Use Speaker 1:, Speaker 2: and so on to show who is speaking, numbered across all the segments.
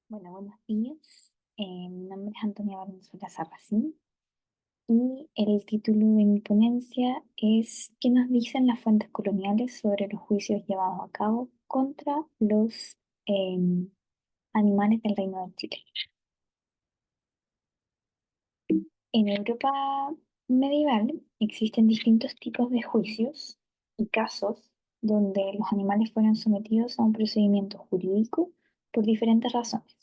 Speaker 1: Bueno, buenos días. Mi nombre es Antonia Valenzuela Sarracín y el título de mi ponencia es ¿Qué nos dicen las fuentes coloniales sobre los juicios llevados a cabo contra los em, animales del Reino de Chile? En Europa medieval existen distintos tipos de juicios y casos donde los animales fueron sometidos a un procedimiento jurídico por diferentes razones.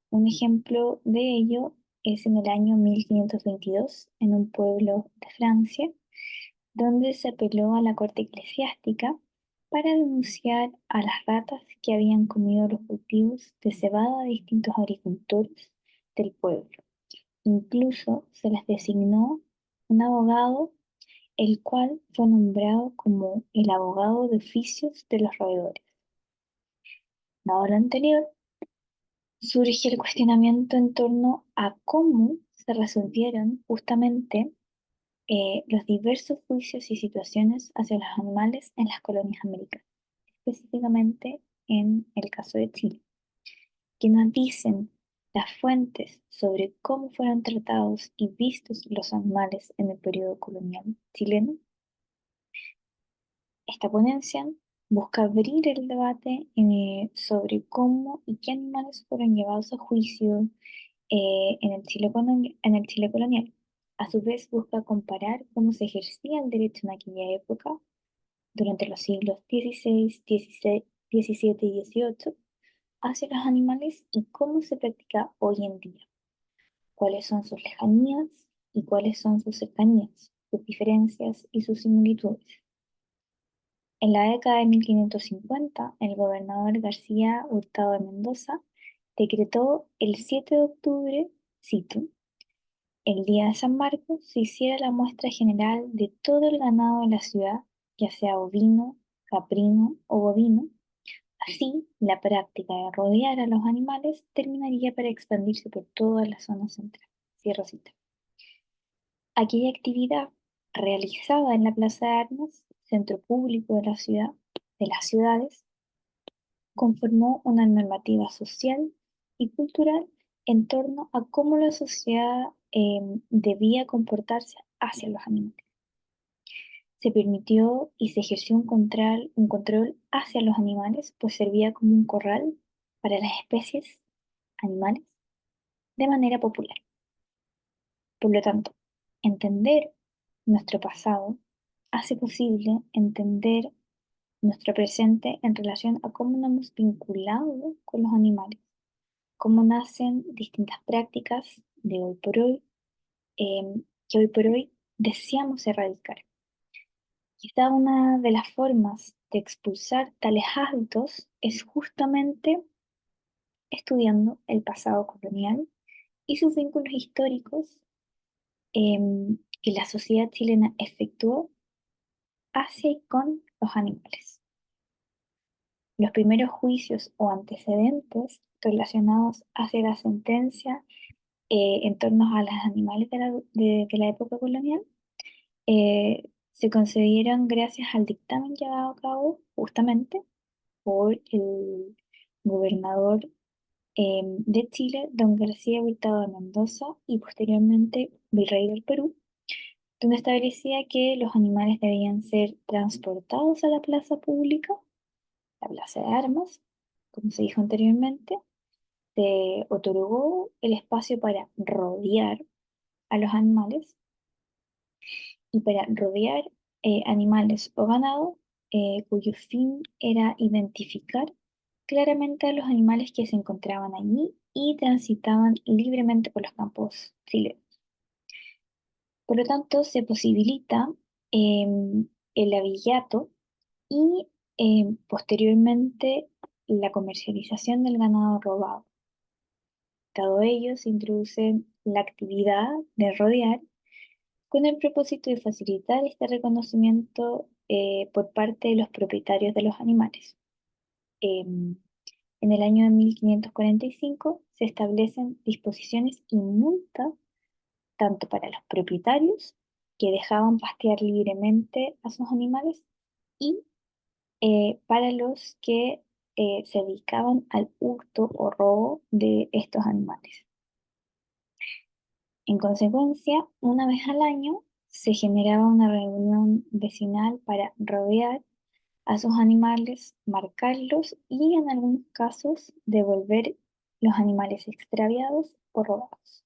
Speaker 1: Un ejemplo de ello es en el año 1522, en un pueblo de Francia, donde se apeló a la corte eclesiástica para denunciar a las ratas que habían comido los cultivos de cebada de distintos agricultores del pueblo. Incluso se les designó un abogado, el cual fue nombrado como el abogado de oficios de los roedores. Dado lo anterior, surge el cuestionamiento en torno a cómo se resolvieron justamente los diversos juicios y situaciones hacia los animales en las colonias americanas, específicamente en el caso de Chile, que nos dicen las fuentes sobre cómo fueron tratados y vistos los animales en el periodo colonial chileno. Esta ponencia busca abrir el debate sobre cómo y qué animales fueron llevados a juicio en el Chile colonial. A su vez, busca comparar cómo se ejercía el derecho en aquella época, durante los siglos XVI, XVII y XVIII, hacia los animales y cómo se practica hoy en día, cuáles son sus lejanías y cuáles son sus cercanías, sus diferencias y sus similitudes. En la década de 1550, el gobernador García Hurtado de Mendoza decretó el 7 de octubre, cito, el día de San Marcos se hiciera la muestra general de todo el ganado de la ciudad, ya sea ovino, caprino o bovino. Así, la práctica de rodear a los animales terminaría para expandirse por toda la zona central. Cierro cita. Aquella actividad realizada en la Plaza de Armas, centro público de la ciudad, de las ciudades, conformó una normativa social y cultural en torno a cómo la sociedad debía comportarse hacia los animales. Se permitió y se ejerció un control hacia los animales, pues servía como un corral para las especies animales de manera popular. Por lo tanto, entender nuestro pasado hace posible entender nuestro presente en relación a cómo nos hemos vinculado con los animales, cómo nacen distintas prácticas de hoy por hoy, que hoy por hoy deseamos erradicar. Quizá una de las formas de expulsar tales hábitos es justamente estudiando el pasado colonial y sus vínculos históricos que la sociedad chilena efectuó hacia y con los animales. Los primeros juicios o antecedentes relacionados hacia la sentencia en torno a los animales de la época colonial se concedieron gracias al dictamen llevado a cabo justamente por el gobernador de Chile, don García Hurtado de Mendoza, y posteriormente virrey del Perú, donde establecía que los animales debían ser transportados a la plaza pública, la plaza de armas, como se dijo anteriormente. Se otorgó el espacio para rodear a los animales y para rodear animales o ganado cuyo fin era identificar claramente a los animales que se encontraban allí y transitaban libremente por los campos chilenos. Por lo tanto, se posibilita el abillato y posteriormente la comercialización del ganado robado. Dado ello, se introduce la actividad de rodear con el propósito de facilitar este reconocimiento por parte de los propietarios de los animales. Em, en el año de 1545 se establecen disposiciones y multas tanto para los propietarios que dejaban pastear libremente a sus animales y para los que se dedicaban al hurto o robo de estos animales. En consecuencia, una vez al año se generaba una reunión vecinal para rodear a sus animales, marcarlos y en algunos casos devolver los animales extraviados o robados.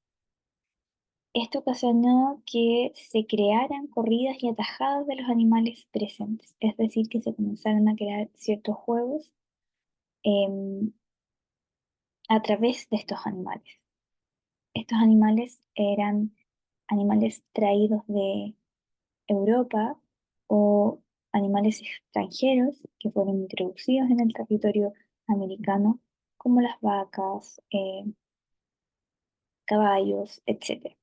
Speaker 1: Esto ocasionó que se crearan corridas y atajadas de los animales presentes, es decir, que se comenzaron a crear ciertos juegos em, a través de estos animales. Estos animales eran animales traídos de Europa o animales extranjeros que fueron introducidos en el territorio americano, como las vacas, caballos, etc.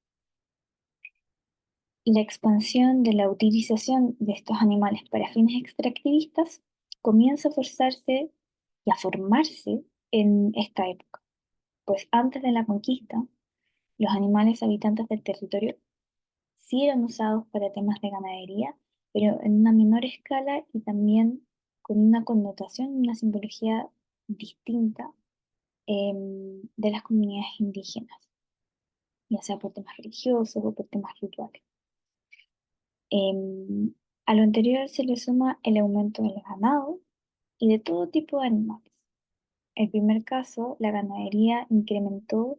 Speaker 1: La expansión de la utilización de estos animales para fines extractivistas comienza a forzarse y a formarse en esta época, pues antes de la conquista, los animales habitantes del territorio sí eran usados para temas de ganadería, pero en una menor escala y también con una connotación y una simbología distinta de las comunidades indígenas, ya sea por temas religiosos o por temas rituales. Em, a lo anterior se le suma el aumento del ganado y de todo tipo de animales. El primer caso, la ganadería incrementó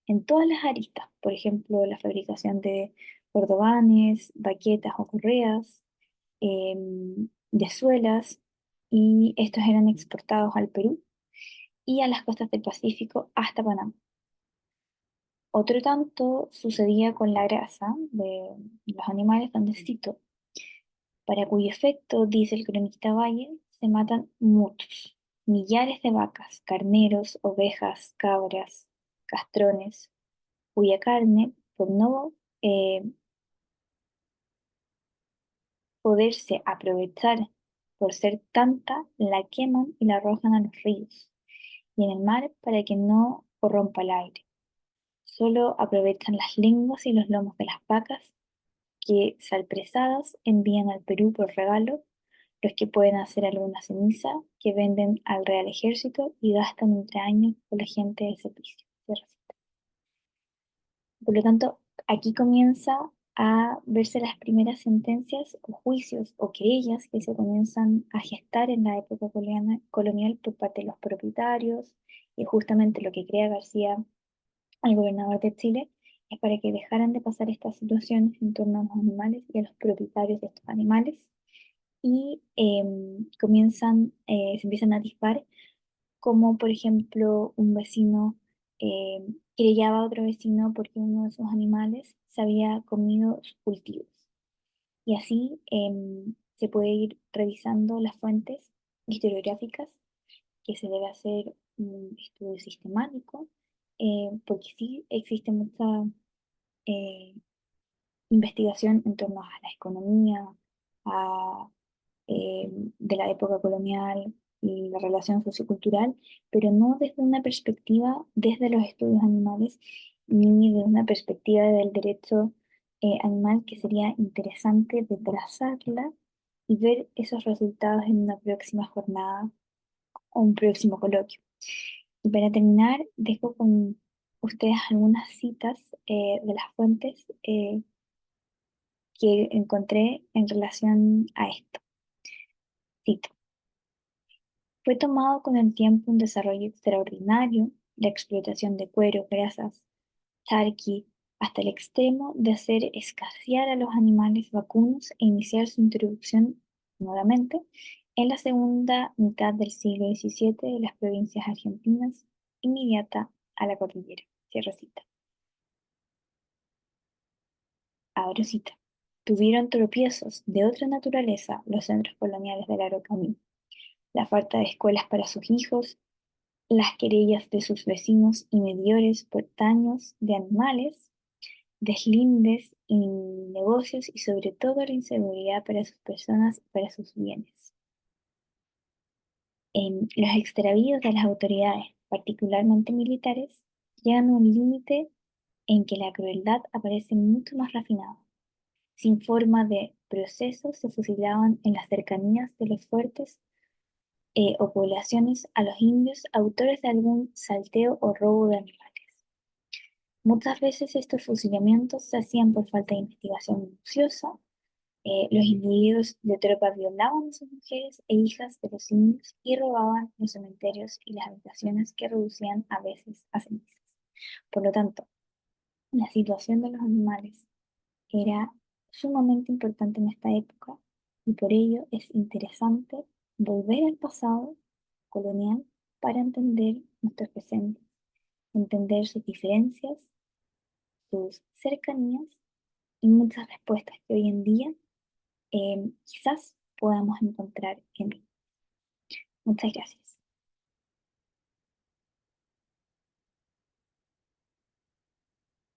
Speaker 1: en todas las aristas, por ejemplo, la fabricación de cordobanes, baquetas o correas, de suelas, y estos eran exportados al Perú y a las costas del Pacífico hasta Panamá. Otro tanto sucedía con la grasa de los animales, donde cito, para cuyo efecto, dice el cronista Valle, se matan muchos, millares de vacas, carneros, ovejas, cabras, castrones, cuya carne, por no eh, poderse aprovechar por ser tanta, la queman y la arrojan a los ríos y en el mar para que no corrompa el aire. Solo aprovechan las lenguas y los lomos de las vacas que, salpresadas, envían al Perú por regalo, los que pueden hacer alguna ceniza que venden al Real Ejército y gastan entre años con la gente del servicio. Cierra cita. Por lo tanto, aquí comienza a verse las primeras sentencias o juicios o querellas que se comienzan a gestar en la época colonial por parte de los propietarios, y justamente lo que crea García, el gobernador de Chile, es para que dejaran de pasar estas situaciones en torno a los animales y a los propietarios de estos animales, y se empiezan a dispar, como por ejemplo un vecino querellaba a otro vecino porque uno de sus animales se había comido sus cultivos. Y así se puede ir revisando las fuentes historiográficas, que se debe hacer un estudio sistemático, porque sí existe mucha eh, investigación en torno a la economía, a, de la época colonial y la relación sociocultural, pero no desde una perspectiva desde los estudios animales, ni de una perspectiva del derecho animal, que sería interesante de trazarla y ver esos resultados en una próxima jornada o un próximo coloquio. Y para terminar, dejo con ustedes algunas citas de las fuentes que encontré en relación a esto. Cito: fue tomado con el tiempo un desarrollo extraordinario, la explotación de cuero, grasas, charqui, hasta el extremo de hacer escasear a los animales vacunos e iniciar su introducción nuevamente en la segunda mitad del siglo XVII de las provincias argentinas inmediata a la cordillera. Cierro cita. Abro cita. Tuvieron tropiezos de otra naturaleza los centros coloniales del Araucanía, la falta de escuelas para sus hijos, las querellas de sus vecinos y medidores por daños de animales, deslindes y negocios, y sobre todo la inseguridad para sus personas y para sus bienes. Los extravíos de las autoridades, particularmente militares, llegan a un límite en que la crueldad aparece mucho más refinada. Sin forma de proceso, se fusilaban en las cercanías de los fuertes o poblaciones a los indios autores de algún salteo o robo de animales. Muchas veces estos fusilamientos se hacían por falta de investigación minuciosa. Los individuos de tropa violaban a sus mujeres e hijas de los indios y robaban los cementerios y las habitaciones que reducían a veces a cenizas. Por lo tanto, la situación de los animales era sumamente importante en esta época y por ello es interesante volver al pasado colonial para entender nuestro presente, entender sus diferencias, sus cercanías y muchas respuestas que hoy en día quizás podamos encontrar en él. Muchas gracias.